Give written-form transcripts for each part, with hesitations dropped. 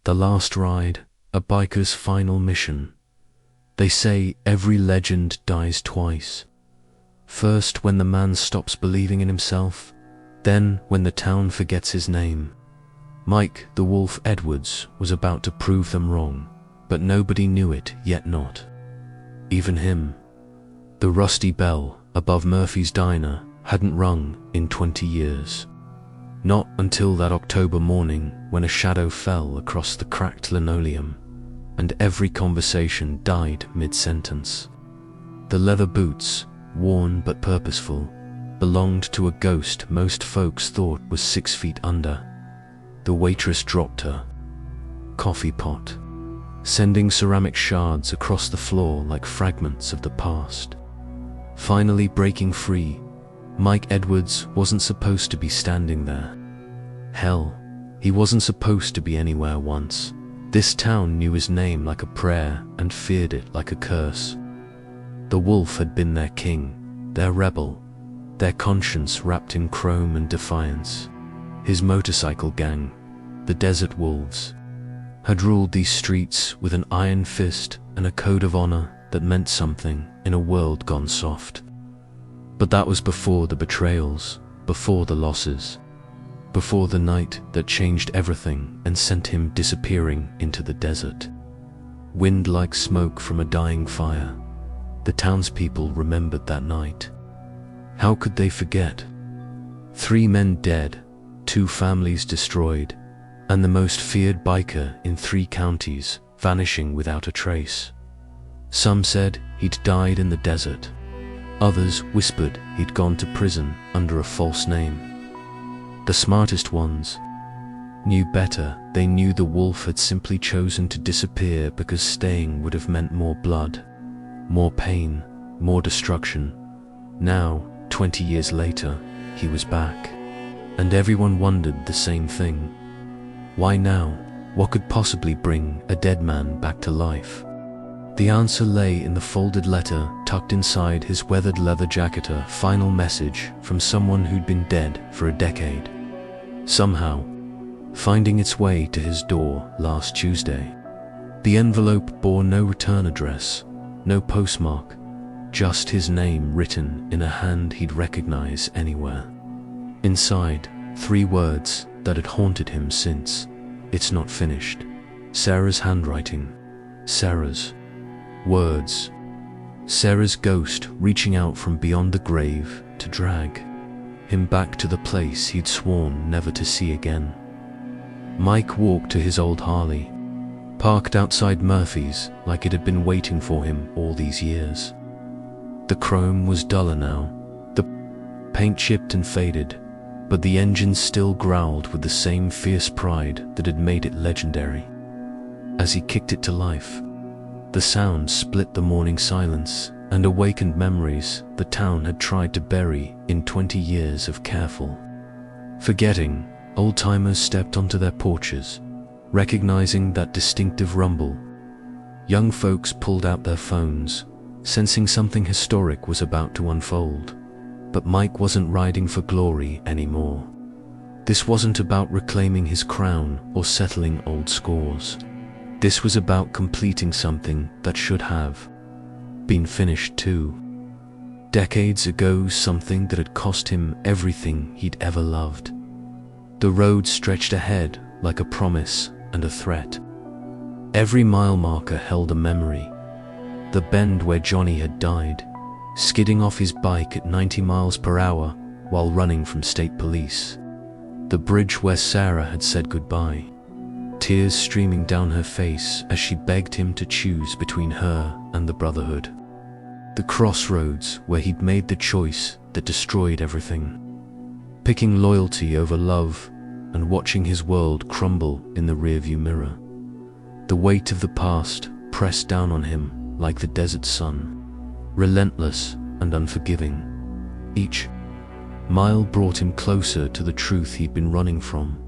The last ride, a biker's final mission. They say every legend dies twice. First when the man stops believing in himself, then when the town forgets his name. Mike the Wolf Edwards was about to prove them wrong, but nobody knew it yet not. Even him. The rusty bell above Murphy's diner hadn't rung in 20 years. Not until that October morning when a shadow fell across the cracked linoleum, and every conversation died mid-sentence. The leather boots, worn but purposeful, belonged to a ghost most folks thought was 6 feet under. The waitress dropped her coffee pot, sending ceramic shards across the floor like fragments of the past. Finally breaking free, Mike Edwards wasn't supposed to be standing there. Hell, he wasn't supposed to be anywhere once. This town knew his name like a prayer and feared it like a curse. The wolf had been their king, their rebel, their conscience wrapped in chrome and defiance. His motorcycle gang, the Desert Wolves, had ruled these streets with an iron fist and a code of honor that meant something in a world gone soft. But that was before the betrayals, before the losses, before the night that changed everything and sent him disappearing into the desert. Wind like smoke from a dying fire. The townspeople remembered that night. How could they forget? 3 men dead, 2 families destroyed, and the most feared biker in 3 counties vanishing without a trace. Some said he'd died in the desert. Others whispered he'd gone to prison under a false name. The smartest ones knew better. They knew the wolf had simply chosen to disappear because staying would have meant more blood, more pain, more destruction. Now, 20 years later, he was back. And everyone wondered the same thing. Why now? What could possibly bring a dead man back to life? The answer lay in the folded letter tucked inside his weathered leather jacket, a final message from someone who'd been dead for a decade. Somehow, finding its way to his door last Tuesday. The envelope bore no return address, no postmark, just his name written in a hand he'd recognize anywhere. Inside, 3 words that had haunted him since. It's not finished. Sarah's handwriting. Sarah's words. Sarah's ghost reaching out from beyond the grave to drag him back to the place he'd sworn never to see again. Mike walked to his old Harley, parked outside Murphy's like it had been waiting for him all these years. The chrome was duller now, the paint chipped and faded, but the engine still growled with the same fierce pride that had made it legendary. As he kicked it to life, the sound split the morning silence and awakened memories the town had tried to bury in 20 years of careful forgetting. Old-timers stepped onto their porches, recognizing that distinctive rumble. Young folks pulled out their phones, sensing something historic was about to unfold. But Mike wasn't riding for glory anymore. This wasn't about reclaiming his crown or settling old scores. This was about completing something that should have been finished too. Decades ago, something that had cost him everything he'd ever loved. The road stretched ahead like a promise and a threat. Every mile marker held a memory. The bend where Johnny had died, skidding off his bike at 90 miles per hour while running from state police. The bridge where Sarah had said goodbye, tears streaming down her face as she begged him to choose between her and the Brotherhood. The crossroads where he'd made the choice that destroyed everything, picking loyalty over love and watching his world crumble in the rearview mirror. The weight of the past pressed down on him like the desert sun, relentless and unforgiving. Each mile brought him closer to the truth he'd been running from,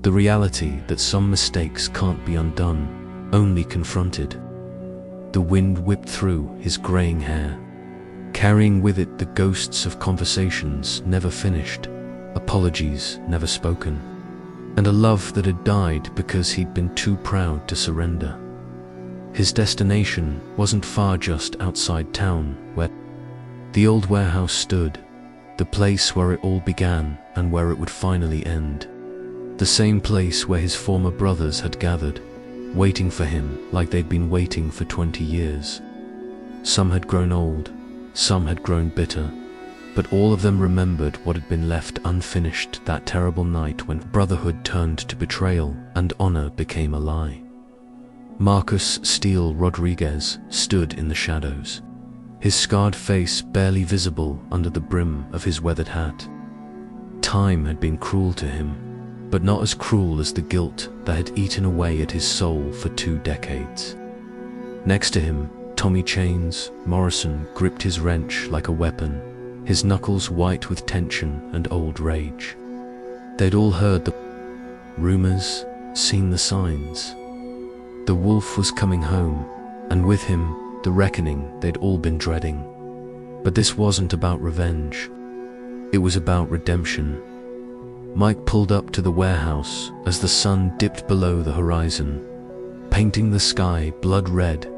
the reality that some mistakes can't be undone, only confronted. The wind whipped through his graying hair, carrying with it the ghosts of conversations never finished, apologies never spoken. and a love that had died because he'd been too proud to surrender. His destination wasn't far, just outside town, where the old warehouse stood, the place where it all began and where it would finally end. The same place where his former brothers had gathered, waiting for him like they'd been waiting for 20 years. Some had grown old, some had grown bitter, but all of them remembered what had been left unfinished that terrible night when brotherhood turned to betrayal and honor became a lie. Marcus Steele Rodriguez stood in the shadows, his scarred face barely visible under the brim of his weathered hat. Time had been cruel to him, but not as cruel as the guilt that had eaten away at his soul for 2 decades. Next to him, Tommy Chains Morrison gripped his wrench like a weapon, his knuckles white with tension and old rage. They'd all heard the rumors, seen the signs. The wolf was coming home, and with him, the reckoning they'd all been dreading. But this wasn't about revenge. It was about redemption. Mike pulled up to the warehouse as the sun dipped below the horizon, painting the sky blood red,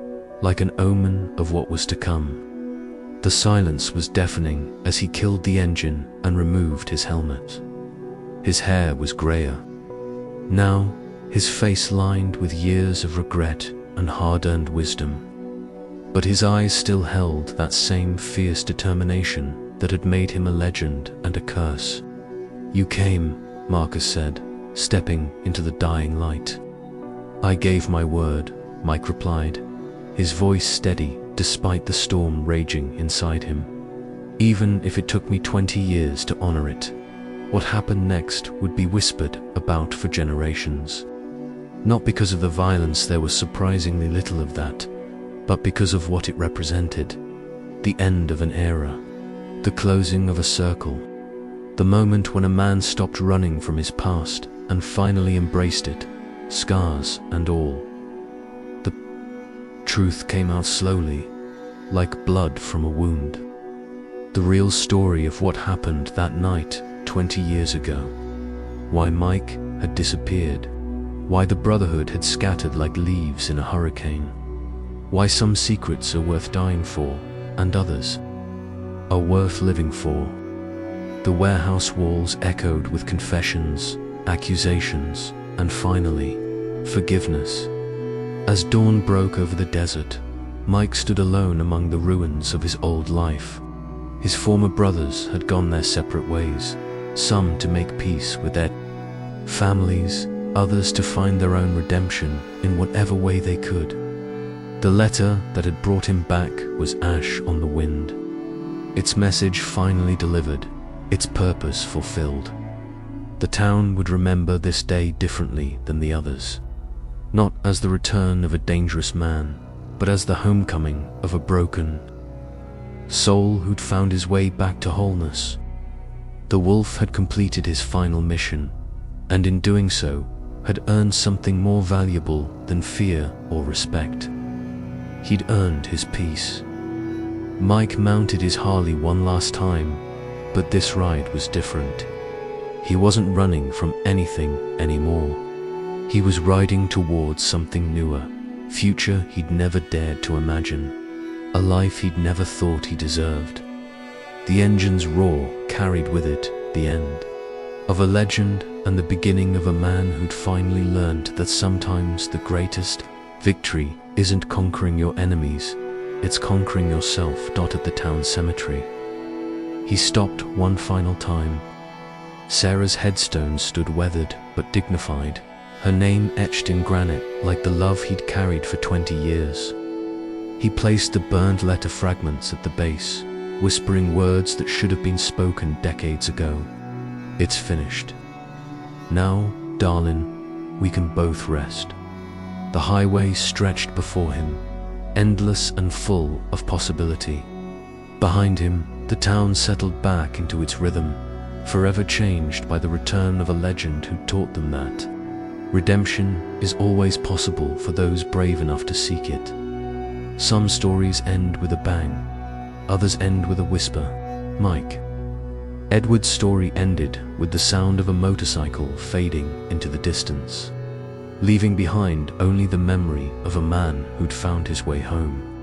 like an omen of what was to come. The silence was deafening as he killed the engine and removed his helmet. His hair was grayer. Now, his face lined with years of regret and hard-earned wisdom. But his eyes still held that same fierce determination that had made him a legend and a curse. "You came," Marcus said, stepping into the dying light. "I gave my word," Mike replied, his voice steady despite the storm raging inside him. "Even if it took me 20 years to honor it, what happened next would be whispered about for generations. Not because of the violence, there was surprisingly little of that, but because of what it represented. The end of an era, the closing of a circle, the moment when a man stopped running from his past and finally embraced it, scars and all." The truth came out slowly, like blood from a wound. The real story of what happened that night 20 years ago. Why Mike had disappeared. Why the Brotherhood had scattered like leaves in a hurricane. Why some secrets are worth dying for, and others are worth living for. The warehouse walls echoed with confessions, accusations, and finally, forgiveness. As dawn broke over the desert, Mike stood alone among the ruins of his old life. His former brothers had gone their separate ways, some to make peace with their families, others to find their own redemption in whatever way they could. The letter that had brought him back was ash on the wind. Its message finally delivered, its purpose fulfilled. The town would remember this day differently than the others. Not as the return of a dangerous man, but as the homecoming of a broken soul who'd found his way back to wholeness. The wolf had completed his final mission, and in doing so, had earned something more valuable than fear or respect. He'd earned his peace. Mike mounted his Harley one last time, but this ride was different. He wasn't running from anything anymore. He was riding towards something newer, future he'd never dared to imagine, a life he'd never thought he deserved. The engine's roar carried with it the end of a legend and the beginning of a man who'd finally learned that sometimes the greatest victory isn't conquering your enemies, it's conquering yourself. At the town cemetery, he stopped one final time. Sarah's headstone stood weathered but dignified, her name etched in granite like the love he'd carried for 20 years. He placed the burned letter fragments at the base, whispering words that should have been spoken decades ago. "It's finished. Now, darling, we can both rest." The highway stretched before him, endless and full of possibility. Behind him, the town settled back into its rhythm, forever changed by the return of a legend who taught them that redemption is always possible for those brave enough to seek it. Some stories end with a bang, others end with a whisper. Mike Edward's story ended with the sound of a motorcycle fading into the distance, leaving behind only the memory of a man who'd found his way home.